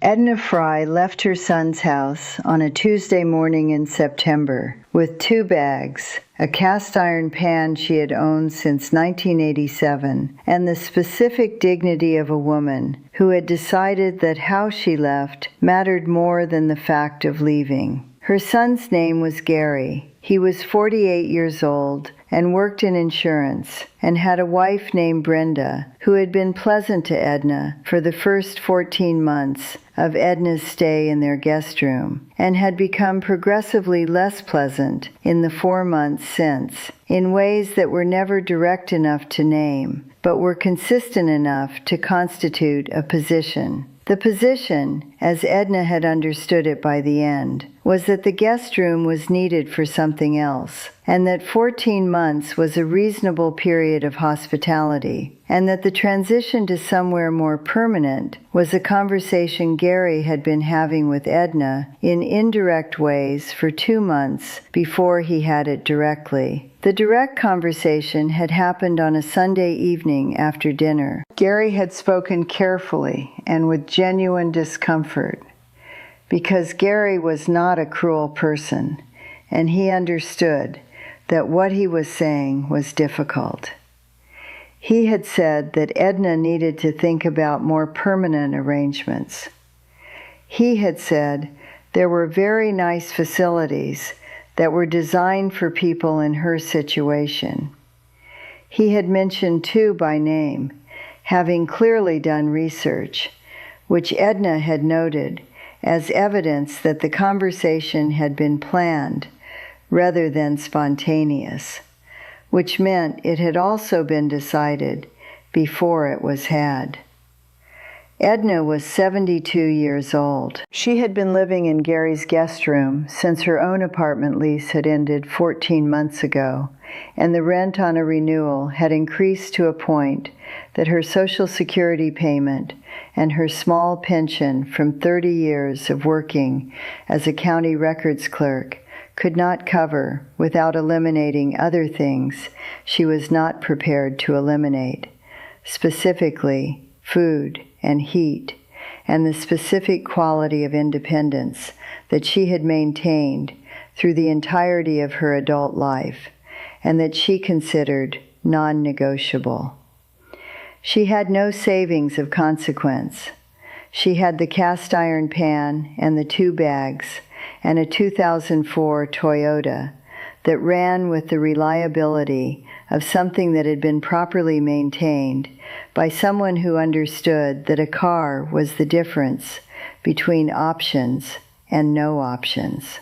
Edna Fry left her son's house on a Tuesday morning in September with 2 bags, a cast iron pan she had owned since 1987, and the specific dignity of a woman who had decided that how she left mattered more than the fact of leaving. Her son's name was Gary. He was 48 years old and worked in insurance, and had a wife named Brenda, who had been pleasant to Edna for the first 14 months of Edna's stay in their guest room, and had become progressively less pleasant in the 4 months since, in ways that were never direct enough to name, but were consistent enough to constitute a position. The position, as Edna had understood it by the end, was that the guest room was needed for something else, and that 14 months was a reasonable period of hospitality, and that the transition to somewhere more permanent was a conversation Gary had been having with Edna in indirect ways for 2 months before he had it directly. The direct conversation had happened on a Sunday evening after dinner. Gary had spoken carefully and with genuine discomfort, because Gary was not a cruel person, and he understood that what he was saying was difficult. He had said that Edna needed to think about more permanent arrangements. He had said there were very nice facilities that were designed for people in her situation. He had mentioned 2 by name, having clearly done research, which Edna had noted as evidence that the conversation had been planned rather than spontaneous, which meant it had also been decided before it was had. Edna was 72 years old. She had been living in Gary's guest room since her own apartment lease had ended 14 months ago, and the rent on a renewal had increased to a point that her Social Security payment and her small pension from 30 years of working as a county records clerk could not cover without eliminating other things she was not prepared to eliminate, specifically food and heat, and the specific quality of independence that she had maintained through the entirety of her adult life, and that she considered non-negotiable. She had no savings of consequence. She had the cast iron pan and the 2 bags and a 2004 Toyota that ran with the reliability of something that had been properly maintained by someone who understood that a car was the difference between options and no options.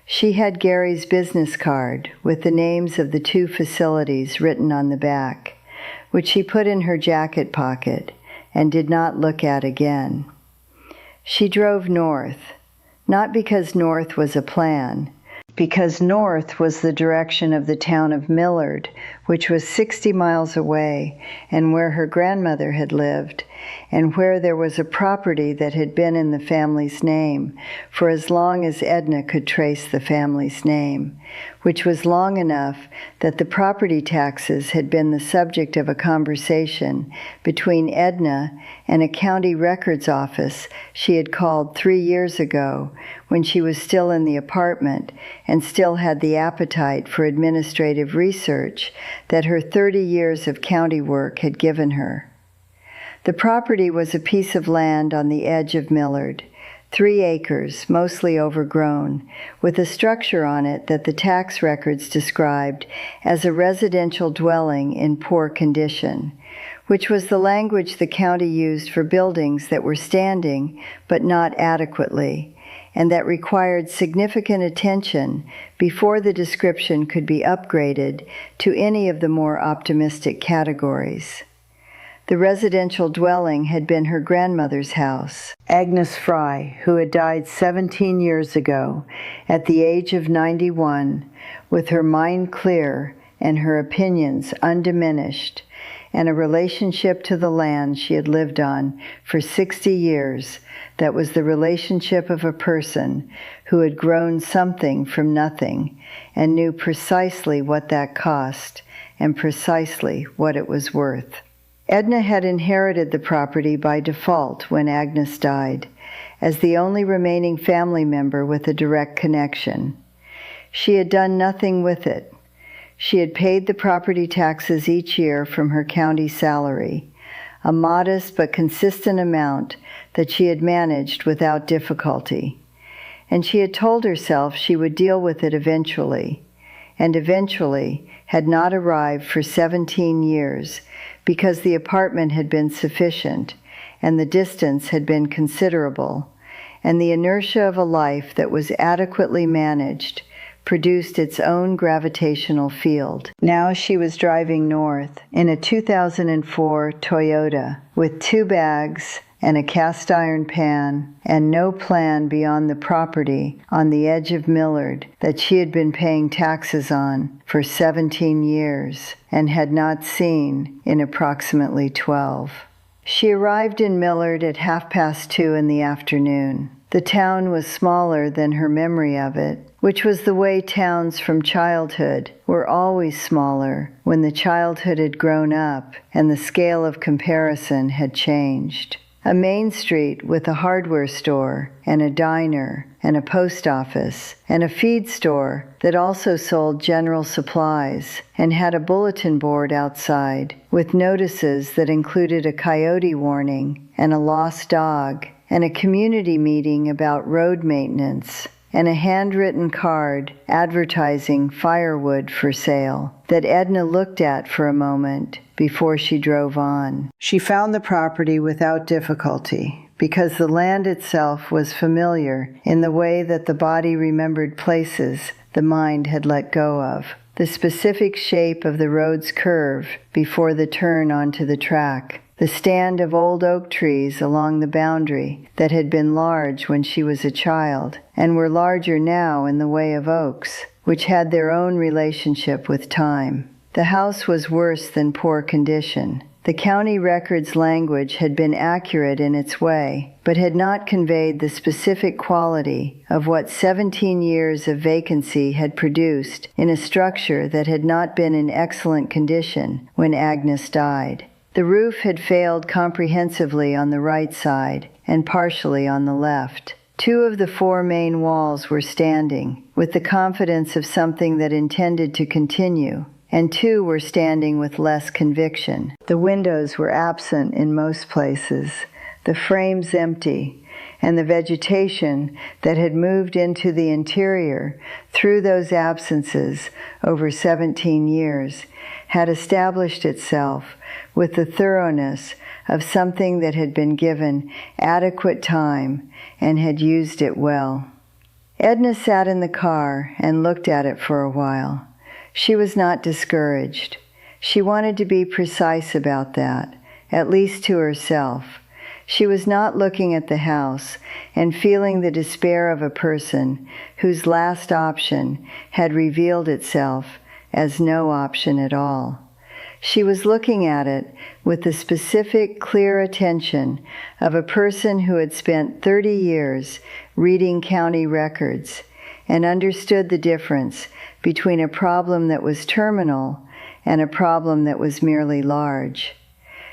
She had Gary's business card with the names of the 2 facilities written on the back, which she put in her jacket pocket and did not look at again. She drove north, not because north was a plan, because north was the direction of the town of Millard, which was 60 miles away, and where her grandmother had lived, and where there was a property that had been in the family's name for as long as Edna could trace the family's name, which was long enough that the property taxes had been the subject of a conversation between Edna and a county records office she had called 3 years ago when she was still in the apartment and still had the appetite for administrative research that her 30 years of county work had given her. The property was a piece of land on the edge of Millard, 3 acres, mostly overgrown, with a structure on it that the tax records described as a residential dwelling in poor condition, which was the language the county used for buildings that were standing but not adequately, and that required significant attention before the description could be upgraded to any of the more optimistic categories. The residential dwelling had been her grandmother's house, Agnes Fry, who had died 17 years ago at the age of 91, with her mind clear and her opinions undiminished, and a relationship to the land she had lived on for 60 years that was the relationship of a person who had grown something from nothing and knew precisely what that cost and precisely what it was worth. Edna had inherited the property by default when Agnes died, as the only remaining family member with a direct connection. She had done nothing with it. She had paid the property taxes each year from her county salary, a modest but consistent amount that she had managed without difficulty. And she had told herself she would deal with it eventually, and eventually had not arrived for 17 years because the apartment had been sufficient, and the distance had been considerable, and the inertia of a life that was adequately managed produced its own gravitational field. Now she was driving north in a 2004 Toyota with 2 bags and a cast iron pan and no plan beyond the property on the edge of Millard that she had been paying taxes on for 17 years and had not seen in approximately 12. She arrived in Millard at 2:30 in the afternoon. The town was smaller than her memory of it, which was the way towns from childhood were always smaller when the childhood had grown up and the scale of comparison had changed. A main street with a hardware store and a diner and a post office and a feed store that also sold general supplies and had a bulletin board outside with notices that included a coyote warning and a lost dog and a community meeting about road maintenance and a handwritten card advertising firewood for sale that Edna looked at for a moment before she drove on. She found the property without difficulty because the land itself was familiar in the way that the body remembered places the mind had let go of. The specific shape of the road's curve before the turn onto the track, the stand of old oak trees along the boundary that had been large when she was a child and were larger now in the way of oaks, which had their own relationship with time. The house was worse than poor condition. The county record's language had been accurate in its way, but had not conveyed the specific quality of what 17 years of vacancy had produced in a structure that had not been in excellent condition when Agnes died. The roof had failed comprehensively on the right side and partially on the left. 2 of the 4 main walls were standing, with the confidence of something that intended to continue, and 2 were standing with less conviction. The windows were absent in most places, the frames empty, and the vegetation that had moved into the interior through those absences over 17 years had established itself with the thoroughness of something that had been given adequate time and had used it well. Edna sat in the car and looked at it for a while. She was not discouraged. She wanted to be precise about that, at least to herself. She was not looking at the house and feeling the despair of a person whose last option had revealed itself as no option at all. She was looking at it with the specific, clear attention of a person who had spent 30 years reading county records and understood the difference between a problem that was terminal and a problem that was merely large.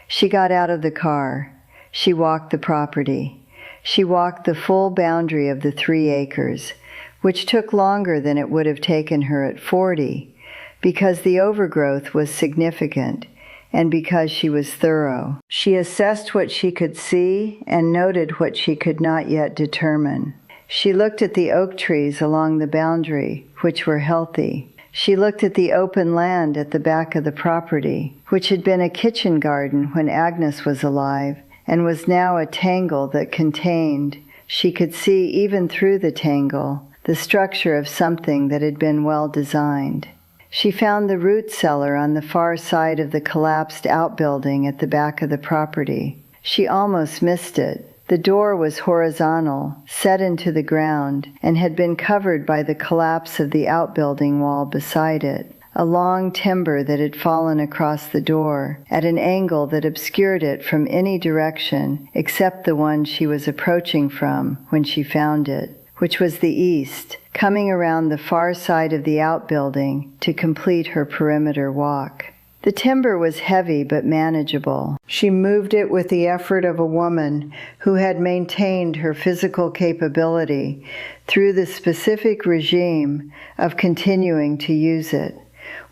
She got out of the car. She walked the property. She walked the full boundary of the 3 acres, which took longer than it would have taken her at 40, because the overgrowth was significant and because she was thorough. She assessed what she could see and noted what she could not yet determine. She looked at the oak trees along the boundary, which were healthy. She looked at the open land at the back of the property, which had been a kitchen garden when Agnes was alive and was now a tangle that contained, she could see even through the tangle, the structure of something that had been well designed. She found the root cellar on the far side of the collapsed outbuilding at the back of the property. She almost missed it. The door was horizontal, set into the ground, and had been covered by the collapse of the outbuilding wall beside it, a long timber that had fallen across the door at an angle that obscured it from any direction except the one she was approaching from when she found it, which was the east, coming around the far side of the outbuilding to complete her perimeter walk. The timber was heavy but manageable. She moved it with the effort of a woman who had maintained her physical capability through the specific regime of continuing to use it,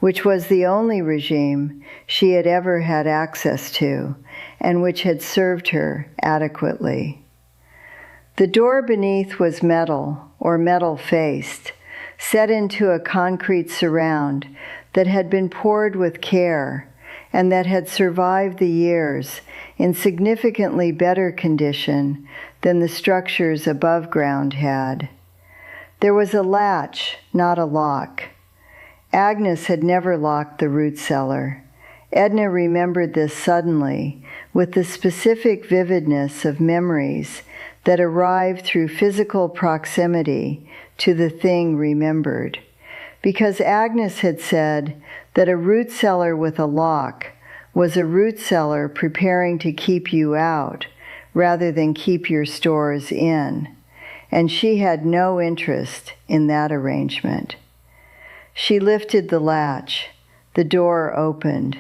which was the only regime she had ever had access to, and which had served her adequately. The door beneath was metal, or metal-faced, set into a concrete surround that had been poured with care and that had survived the years in significantly better condition than the structures above ground had. There was a latch, not a lock. Agnes had never locked the root cellar. Edna remembered this suddenly, with the specific vividness of memories that arrived through physical proximity to the thing remembered, because Agnes had said that a root cellar with a lock was a root cellar preparing to keep you out rather than keep your stores in, and she had no interest in that arrangement. She lifted the latch. The door opened.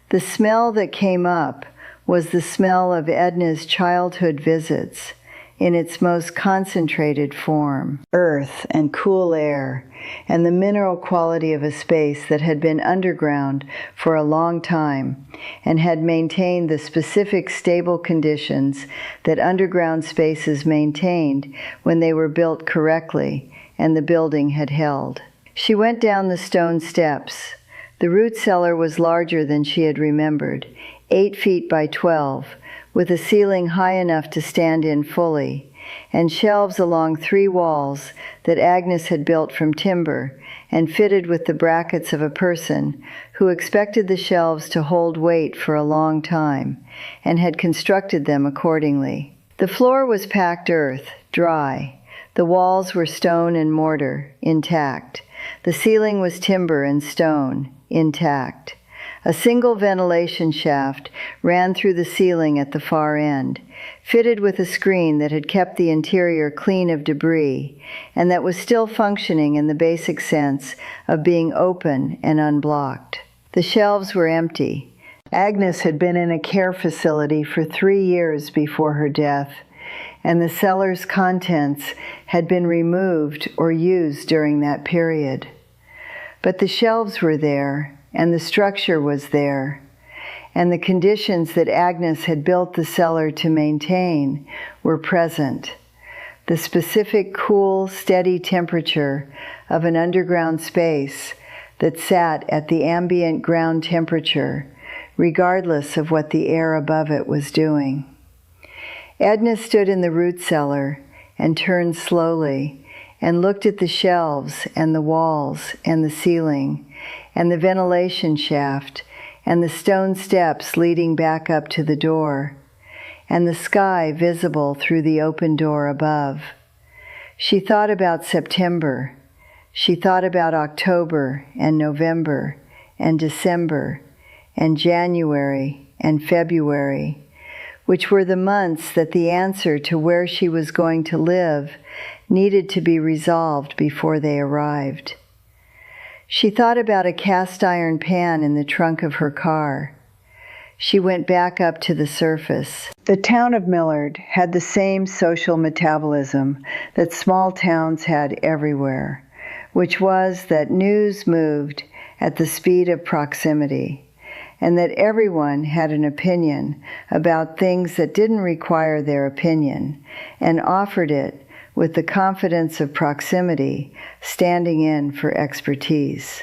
The smell that came up was the smell of Edna's childhood visits in its most concentrated form: earth and cool air, and the mineral quality of a space that had been underground for a long time and had maintained the specific stable conditions that underground spaces maintained when they were built correctly and the building had held. She went down the stone steps. The root cellar was larger than she had remembered, 8 feet by 12, with a ceiling high enough to stand in fully, and shelves along 3 walls that Agnes had built from timber and fitted with the brackets of a person who expected the shelves to hold weight for a long time and had constructed them accordingly. The floor was packed earth, dry. The walls were stone and mortar, intact. The ceiling was timber and stone, intact. A single ventilation shaft ran through the ceiling at the far end, fitted with a screen that had kept the interior clean of debris, and that was still functioning in the basic sense of being open and unblocked. The shelves were empty. Agnes had been in a care facility for 3 years before her death, and the cellar's contents had been removed or used during that period. But the shelves were there, and the structure was there, and the conditions that Agnes had built the cellar to maintain were present. The specific cool, steady temperature of an underground space that sat at the ambient ground temperature, regardless of what the air above it was doing. Edna stood in the root cellar and turned slowly and looked at the shelves and the walls and the ceiling and the ventilation shaft and the stone steps leading back up to the door and the sky visible through the open door above. She thought about September. She thought about October and November and December and January and February, which were the months that the answer to where she was going to live needed to be resolved before they arrived. She thought about a cast iron pan in the trunk of her car. She went back up to the surface. The town of Millard had the same social metabolism that small towns had everywhere, which was that news moved at the speed of proximity, and that everyone had an opinion about things that didn't require their opinion, and offered it with the confidence of proximity, standing in for expertise.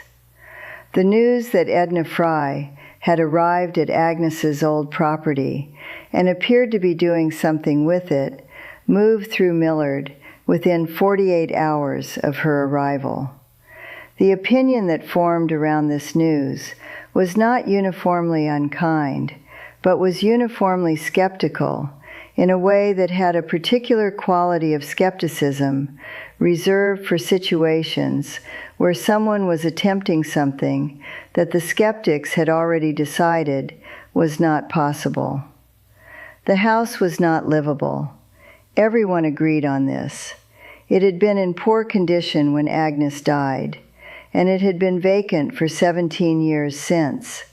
The news that Edna Fry had arrived at Agnes's old property and appeared to be doing something with it moved through Millard within 48 hours of her arrival. The opinion that formed around this news was not uniformly unkind, but was uniformly skeptical in a way that had a particular quality of skepticism reserved for situations where someone was attempting something that the skeptics had already decided was not possible. The house was not livable. Everyone agreed on this. It had been in poor condition when Agnes died, and it had been vacant for 17 years since,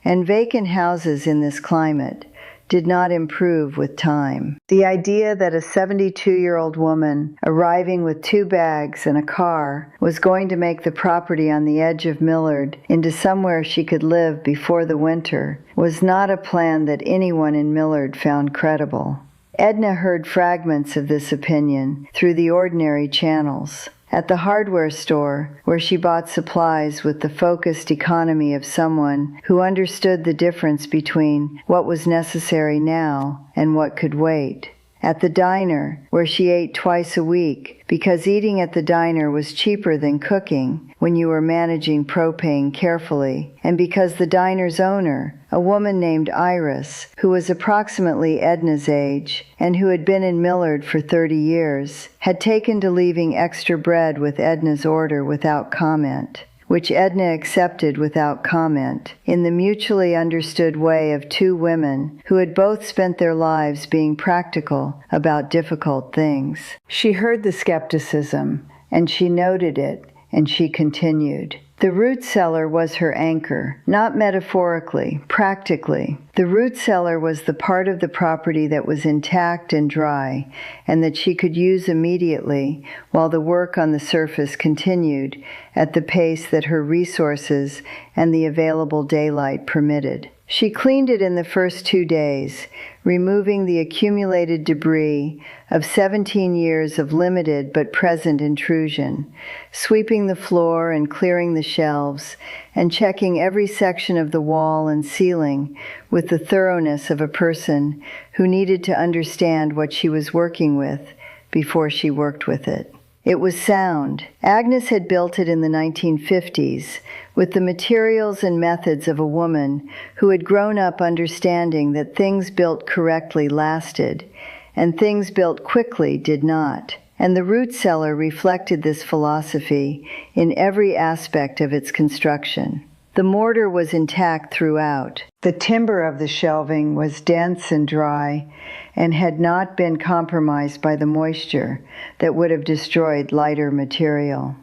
and vacant houses in this climate did not improve with time. The idea that a 72-year-old woman arriving with 2 bags and a car was going to make the property on the edge of Millard into somewhere she could live before the winter was not a plan that anyone in Millard found credible. Edna heard fragments of this opinion through the ordinary channels. At the hardware store, where she bought supplies with the focused economy of someone who understood the difference between what was necessary now and what could wait. At the diner, where she ate twice a week, because eating at the diner was cheaper than cooking when you were managing propane carefully, and because the diner's owner, a woman named Iris, who was approximately Edna's age and who had been in Millard for 30 years, had taken to leaving extra bread with Edna's order without comment, which Edna accepted without comment, in the mutually understood way of 2 women who had both spent their lives being practical about difficult things. She heard the skepticism, and she noted it, and she continued. The root cellar was her anchor, not metaphorically, practically. The root cellar was the part of the property that was intact and dry, and that she could use immediately while the work on the surface continued at the pace that her resources and the available daylight permitted. She cleaned it in the first 2 days, removing the accumulated debris of 17 years of limited but present intrusion, sweeping the floor and clearing the shelves, and checking every section of the wall and ceiling with the thoroughness of a person who needed to understand what she was working with before she worked with it. It was sound. Agnes had built it in the 1950s with the materials and methods of a woman who had grown up understanding that things built correctly lasted, and things built quickly did not. And the root cellar reflected this philosophy in every aspect of its construction. The mortar was intact throughout. The timber of the shelving was dense and dry, and had not been compromised by the moisture that would have destroyed lighter material.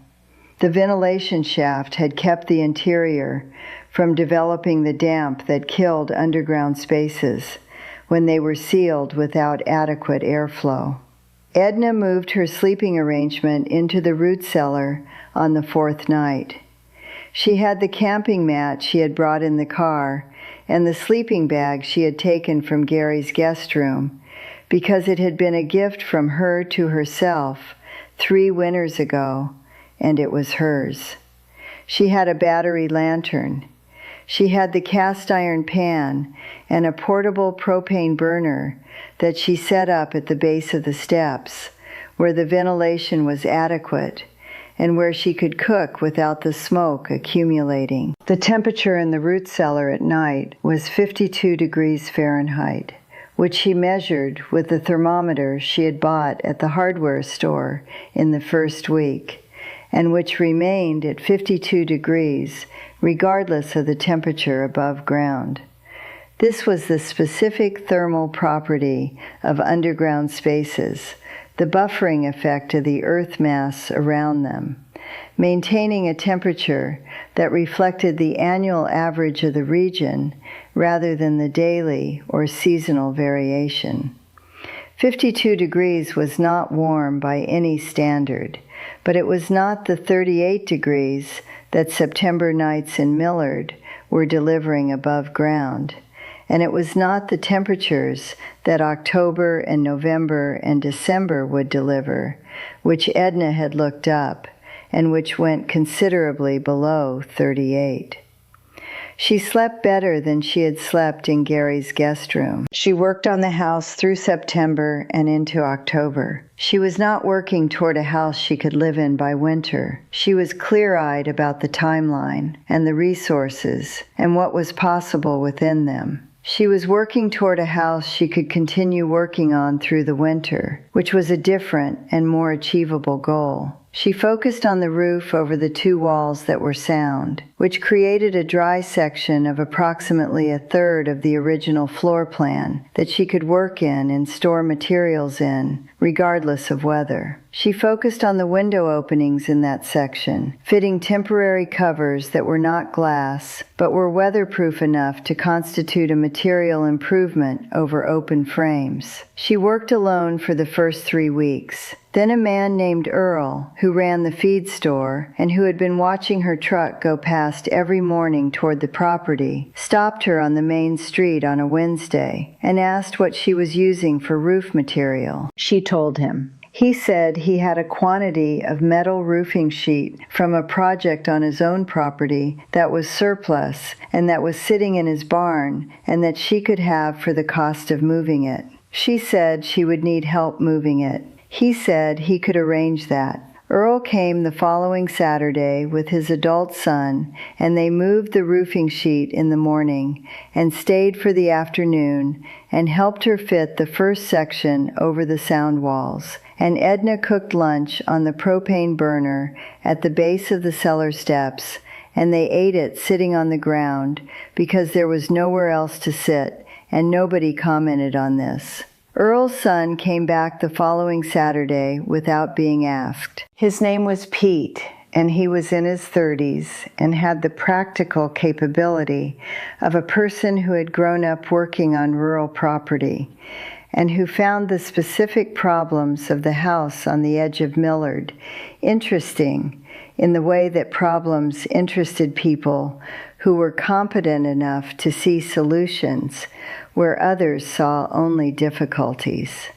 The ventilation shaft had kept the interior from developing the damp that killed underground spaces when they were sealed without adequate airflow. Edna moved her sleeping arrangement into the root cellar on the 4th night. She had the camping mat she had brought in the car and the sleeping bag she had taken from Gary's guest room, because it had been a gift from her to herself 3 winters ago, and it was hers. She had a battery lantern. She had the cast iron pan and a portable propane burner that she set up at the base of the steps, where the ventilation was adequate and where she could cook without the smoke accumulating. The temperature in the root cellar at night was 52 degrees Fahrenheit, which she measured with the thermometer she had bought at the hardware store in the first week, and which remained at 52 degrees regardless of the temperature above ground. This was the specific thermal property of underground spaces, the buffering effect of the earth mass around them, maintaining a temperature that reflected the annual average of the region rather than the daily or seasonal variation. 52 degrees was not warm by any standard, but it was not the 38 degrees that September nights in Millard were delivering above ground, and it was not the temperatures that October and November and December would deliver, which Edna had looked up, and which went considerably below 38. She slept better than she had slept in Gary's guest room. She worked on the house through September and into October. She was not working toward a house she could live in by winter. She was clear-eyed about the timeline and the resources and what was possible within them. She was working toward a house she could continue working on through the winter, which was a different and more achievable goal. She focused on the roof over the 2 walls that were sound, which created a dry section of approximately a third of the original floor plan that she could work in and store materials in, regardless of weather. She focused on the window openings in that section, fitting temporary covers that were not glass, but were weatherproof enough to constitute a material improvement over open frames. She worked alone for the first 3 weeks. Then a man named Earl, who ran the feed store and who had been watching her truck go past every morning toward the property, stopped her on the main street on a Wednesday and asked what she was using for roof material. She told him. He said he had a quantity of metal roofing sheet from a project on his own property that was surplus and that was sitting in his barn and that she could have for the cost of moving it. She said she would need help moving it. He said he could arrange that. Earl came the following Saturday with his adult son, and they moved the roofing sheet in the morning and stayed for the afternoon and helped her fit the first section over the sound walls. And Edna cooked lunch on the propane burner at the base of the cellar steps, and they ate it sitting on the ground because there was nowhere else to sit, and nobody commented on this. Earl's son came back the following Saturday without being asked. His name was Pete, and he was in his 30s and had the practical capability of a person who had grown up working on rural property and who found the specific problems of the house on the edge of Millard interesting in the way that problems interested people who were competent enough to see solutions where others saw only difficulties.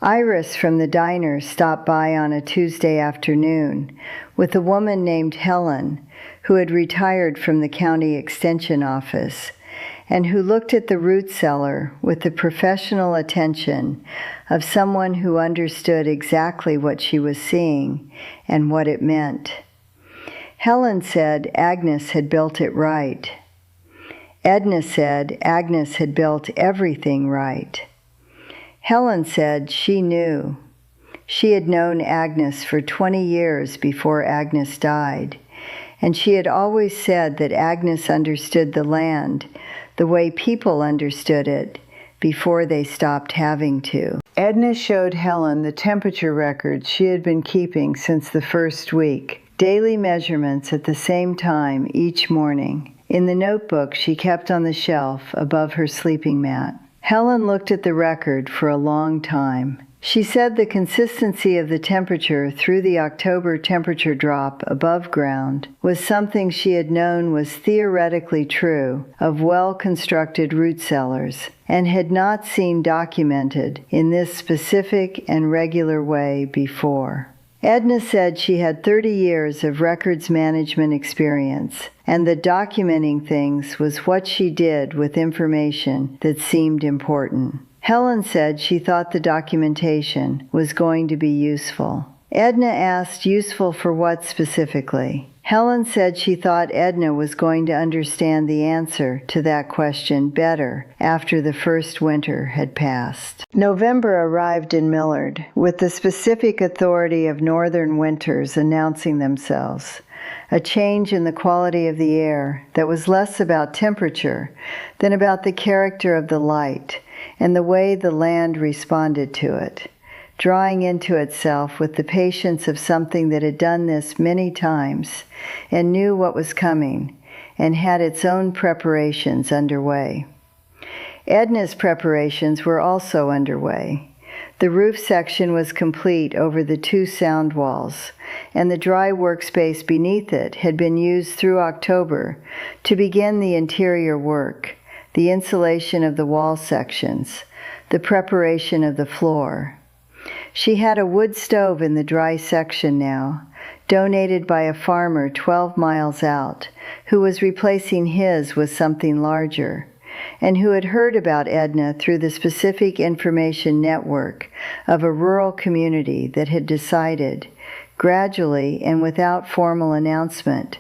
Iris from the diner stopped by on a Tuesday afternoon with a woman named Helen who had retired from the county extension office and who looked at the root cellar with the professional attention of someone who understood exactly what she was seeing and what it meant. Helen said Agnes had built it right. Edna said Agnes had built everything right. Helen said she knew. She had known Agnes for 20 years before Agnes died, and she had always said that Agnes understood the land the way people understood it before they stopped having to. Edna showed Helen the temperature records she had been keeping since the first week, daily measurements at the same time each morning, in the notebook she kept on the shelf above her sleeping mat. Helen looked at the record for a long time. She said the consistency of the temperature through the October temperature drop above ground was something she had known was theoretically true of well-constructed root cellars and had not seen documented in this specific and regular way before. Edna said she had 30 years of records management experience, and that documenting things was what she did with information that seemed important. Helen said she thought the documentation was going to be useful. Edna asked useful for what specifically? Helen said she thought Edna was going to understand the answer to that question better after the first winter had passed. November arrived in Millard, with the specific authority of northern winters announcing themselves. A change in the quality of the air that was less about temperature than about the character of the light and the way the land responded to it, drawing into itself with the patience of something that had done this many times and knew what was coming and had its own preparations underway. Edna's preparations were also underway. The roof section was complete over the 2 sound walls, and the dry workspace beneath it had been used through October to begin the interior work, the insulation of the wall sections, the preparation of the floor. She had a wood stove in the dry section now, donated by a farmer 12 miles out, who was replacing his with something larger, and who had heard about Edna through the specific information network of a rural community that had decided, gradually and without formal announcement,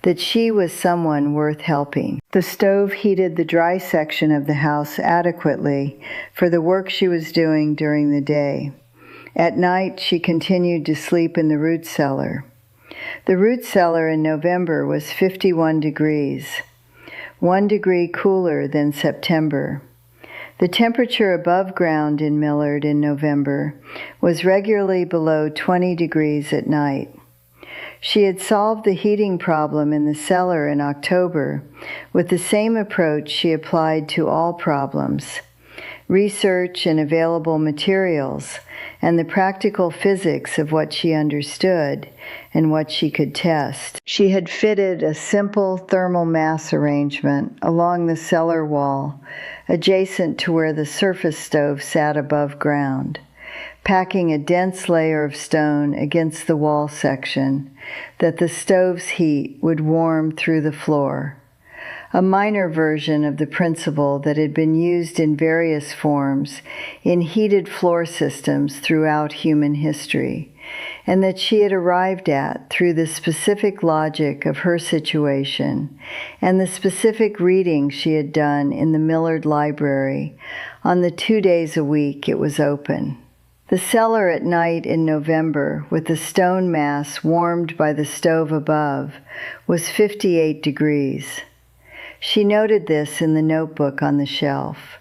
that she was someone worth helping. The stove heated the dry section of the house adequately for the work she was doing during the day. At night, she continued to sleep in the root cellar. The root cellar in November was 51 degrees, 1 degree cooler than September. The temperature above ground in Millard in November was regularly below 20 degrees at night. She had solved the heating problem in the cellar in October with the same approach she applied to all problems: research and available materials, and the practical physics of what she understood and what she could test. She had fitted a simple thermal mass arrangement along the cellar wall, adjacent to where the surface stove sat above ground, packing a dense layer of stone against the wall section that the stove's heat would warm through the floor. A minor version of the principle that had been used in various forms in heated floor systems throughout human history, and that she had arrived at through the specific logic of her situation and the specific reading she had done in the Millard Library on the 2 days a week it was open. The cellar at night in November, with the stone mass warmed by the stove above, was 58 degrees. She noted this in the notebook on the shelf.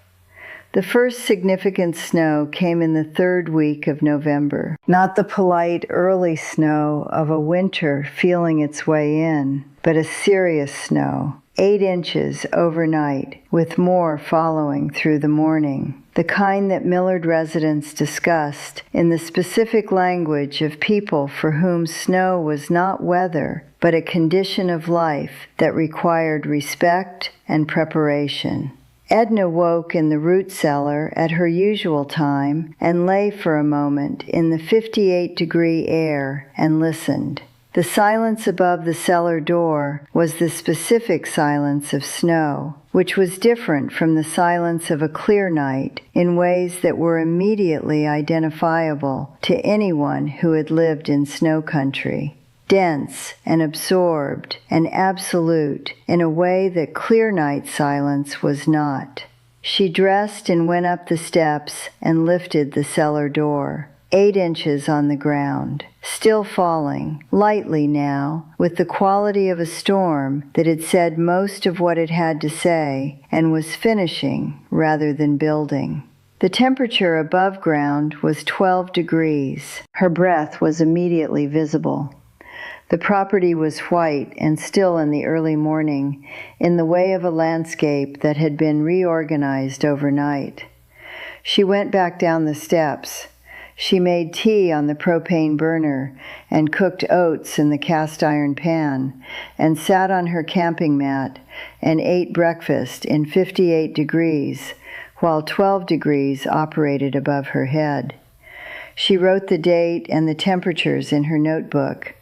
The first significant snow came in the 3rd week of November. Not the polite early snow of a winter feeling its way in, but a serious snow, 8 inches overnight, with more following through the morning. The kind that Millard residents discussed in the specific language of people for whom snow was not weather, but a condition of life that required respect and preparation. Edna woke in the root cellar at her usual time and lay for a moment in the 58-degree air and listened. The silence above the cellar door was the specific silence of snow, which was different from the silence of a clear night in ways that were immediately identifiable to anyone who had lived in snow country. Dense and absorbed and absolute in a way that clear night silence was not. She dressed and went up the steps and lifted the cellar door. 8 inches on the ground, still falling, lightly now, with the quality of a storm that had said most of what it had to say and was finishing rather than building. The temperature above ground was 12 degrees. Her breath was immediately visible. The property was white and still in the early morning, in the way of a landscape that had been reorganized overnight. She went back down the steps. She made tea on the propane burner and cooked oats in the cast iron pan and sat on her camping mat and ate breakfast in 58 degrees while 12 degrees operated above her head. She wrote the date and the temperatures in her notebook.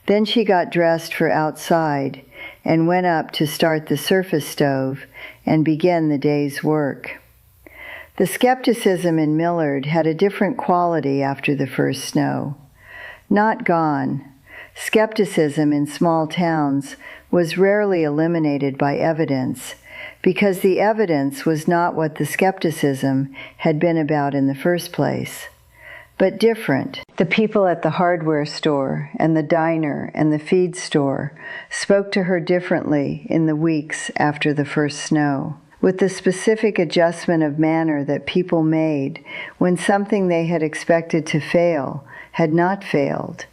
Then she got dressed for outside and went up to start the surface stove and begin the day's work. The skepticism in Millard had a different quality after the first snow. Not gone. Skepticism in small towns was rarely eliminated by evidence, because the evidence was not what the skepticism had been about in the first place. But different. The people at the hardware store and the diner and the feed store spoke to her differently in the weeks after the first snow, with the specific adjustment of manner that people made when something they had expected to fail had not failed,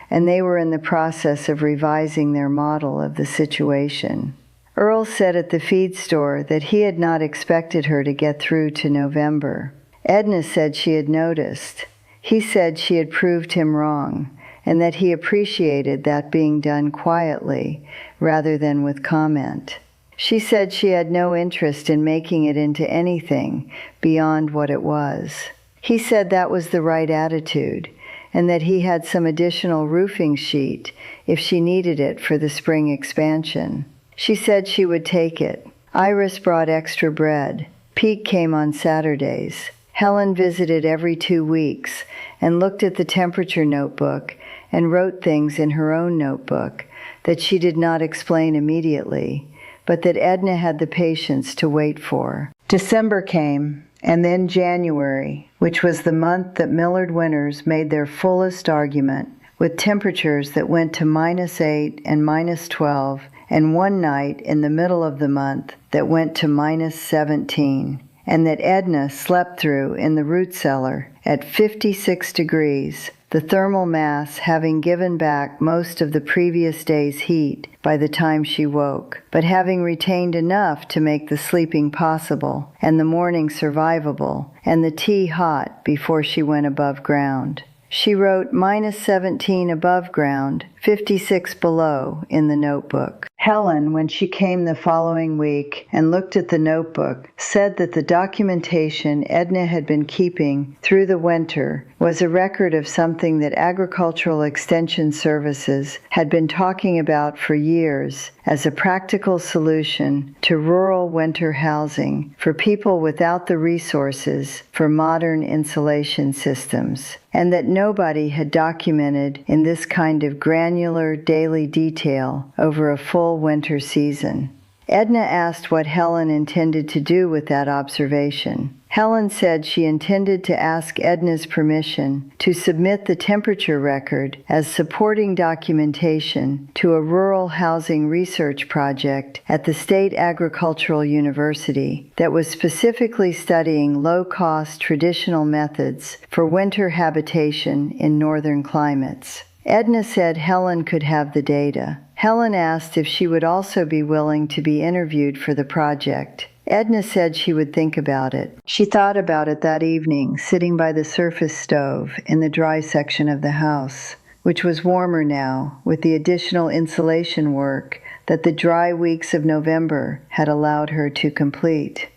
and they were in the process of revising their model of the situation. Earl said at the feed store that he had not expected her to get through to November. Edna said she had noticed. He said she had proved him wrong, and that he appreciated that being done quietly rather than with comment. She said she had no interest in making it into anything beyond what it was. He said that was the right attitude, and that he had some additional roofing sheet if she needed it for the spring expansion. She said she would take it. Iris brought extra bread. Pete came on Saturdays. Helen visited every 2 weeks and looked at the temperature notebook and wrote things in her own notebook that she did not explain immediately, but that Edna had the patience to wait for. December came, and then January, which was the month that Millard Winters made their fullest argument with temperatures that went to -8 and -12, and one night in the middle of the month that went to -17, and that Edna slept through in the root cellar at 56 degrees, the thermal mass having given back most of the previous day's heat by the time she woke, but having retained enough to make the sleeping possible and the morning survivable and the tea hot before she went above ground. She wrote -17 above ground, 56 below in the notebook. Helen, when she came the following week and looked at the notebook, said that the documentation Edna had been keeping through the winter was a record of something that Agricultural Extension Services had been talking about for years as a practical solution to rural winter housing for people without the resources for modern insulation systems, and that nobody had documented in this kind of granular daily detail over a full winter season. Edna asked what Helen intended to do with that observation. Helen said she intended to ask Edna's permission to submit the temperature record as supporting documentation to a rural housing research project at the State Agricultural University that was specifically studying low-cost traditional methods for winter habitation in northern climates. Edna said Helen could have the data. Helen asked if she would also be willing to be interviewed for the project. Edna said she would think about it. She thought about it that evening, sitting by the surface stove in the dry section of the house, which was warmer now with the additional insulation work that the dry weeks of November had allowed her to complete.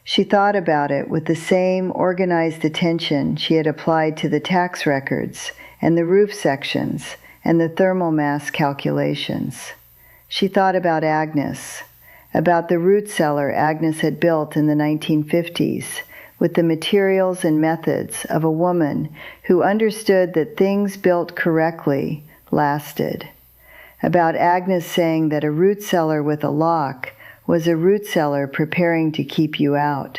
She thought about it with the same organized attention she had applied to the tax records and the roof sections and the thermal mass calculations. She thought about Agnes, about the root cellar Agnes had built in the 1950s with the materials and methods of a woman who understood that things built correctly lasted. About Agnes saying that a root cellar with a lock was a root cellar preparing to keep you out.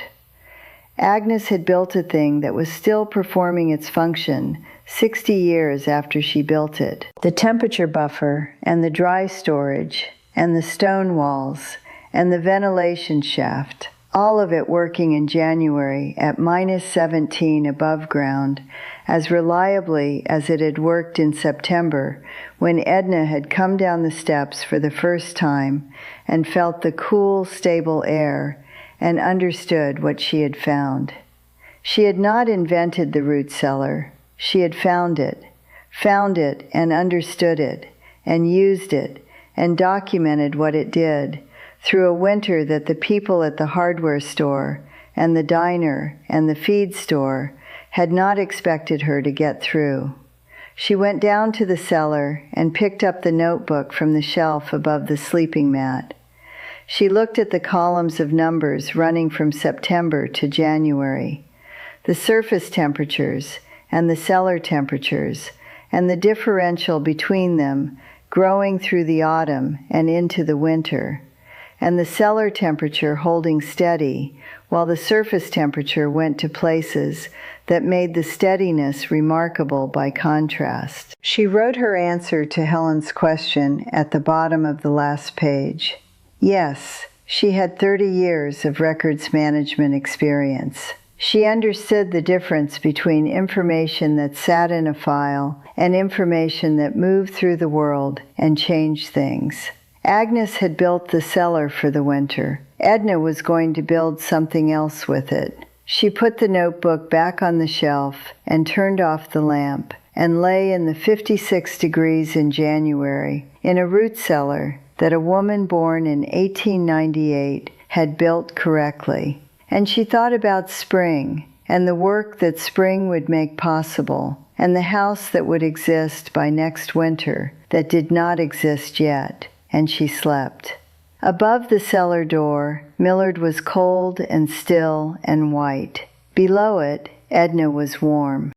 Agnes had built a thing that was still performing its function 60 years after she built it. The temperature buffer and the dry storage and the stone walls and the ventilation shaft, all of it working in January at -17 above ground as reliably as it had worked in September when Edna had come down the steps for the first time and felt the cool, stable air and understood what she had found. She had not invented the root cellar. She had found it and understood it and used it and documented what it did through a winter that the people at the hardware store and the diner and the feed store had not expected her to get through. She went down to the cellar and picked up the notebook from the shelf above the sleeping mat. She looked at the columns of numbers running from September to January, the surface temperatures and the cellar temperatures, and the differential between them growing through the autumn and into the winter, and the cellar temperature holding steady while the surface temperature went to places that made the steadiness remarkable by contrast. She wrote her answer to Helen's question at the bottom of the last page. Yes, she had 30 years of records management experience. She understood the difference between information that sat in a file and information that moved through the world and changed things. Agnes had built the cellar for the winter. Edna was going to build something else with it. She put the notebook back on the shelf and turned off the lamp and lay in the 56 degrees in January in a root cellar that a woman born in 1898 had built correctly. And she thought about spring and the work that spring would make possible and the house that would exist by next winter that did not exist yet, and she slept. Above the cellar door, Millard was cold and still and white. Below it, Edna was warm.